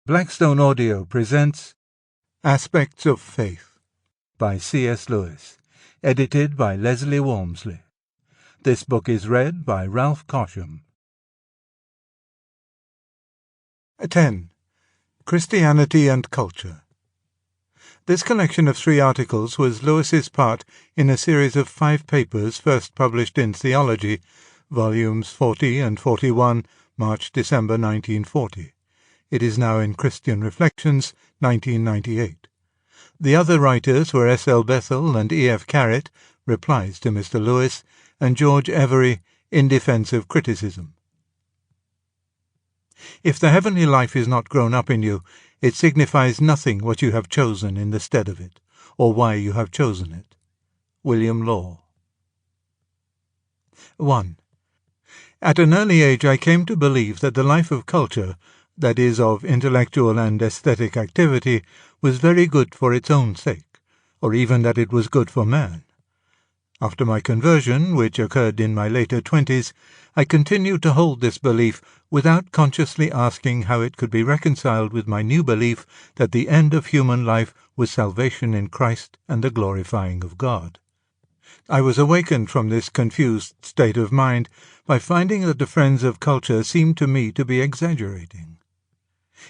Blackstone Audio presents Aspects of Faith by C.S. Lewis, edited by Leslie Walmsley. This book is read by Ralph Cosham. 10. Christianity and Culture. This collection of 3 articles was Lewis's part in a series of 5 papers first published in Theology, volumes 40 and 41, March-December 1940. It is now in Christian Reflections, 1998. The other writers were S. L. Bethel and E. F. Carrett, Replies to Mr. Lewis, and George Every, In Defense of Criticism. If the heavenly life is not grown up in you, it signifies nothing what you have chosen in the stead of it, or why you have chosen it. William Law. 1. At an early age I came to believe that the life of culture, that is, of intellectual and aesthetic activity, was very good for its own sake, or even that it was good for man. After my conversion, which occurred in my later 20s, I continued to hold this belief without consciously asking how it could be reconciled with my new belief that the end of human life was salvation in Christ and the glorifying of God. I was awakened from this confused state of mind by finding that the friends of culture seemed to me to be exaggerating.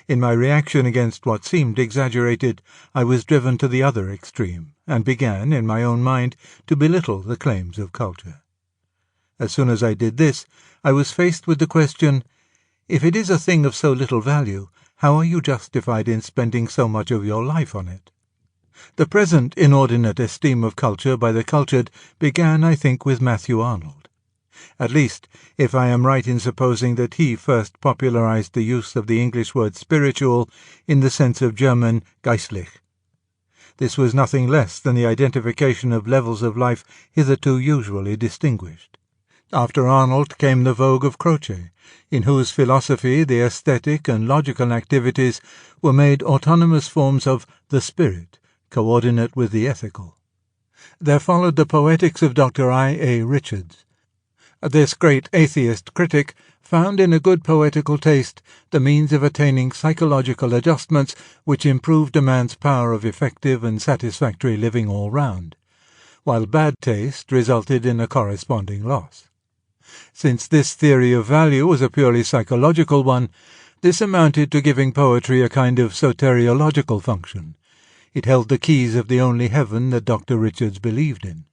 In my reaction against what seemed exaggerated, I was driven to the other extreme, and began, in my own mind, to belittle the claims of culture. As soon as I did this, I was faced with the question, if it is a thing of so little value, how are you justified in spending so much of your life on it? The present inordinate esteem of culture by the cultured began, I think, with Matthew Arnold. At least, if I am right in supposing that he first popularized the use of the English word spiritual in the sense of German geistlich. This was nothing less than the identification of levels of life hitherto usually distinguished. After Arnold came the vogue of Croce, in whose philosophy the aesthetic and logical activities were made autonomous forms of the spirit, coordinate with the ethical. There followed the poetics of Dr. I. A. Richards. This great atheist critic found in a good poetical taste the means of attaining psychological adjustments which improved a man's power of effective and satisfactory living all round, while bad taste resulted in a corresponding loss. Since this theory of value was a purely psychological one, this amounted to giving poetry a kind of soteriological function. It held the keys of the only heaven that Dr. Richards believed in.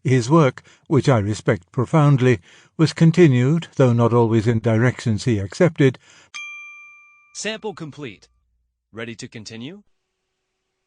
His work, which I respect profoundly, was continued, though not always in directions he accepted. Sample complete. Ready to continue?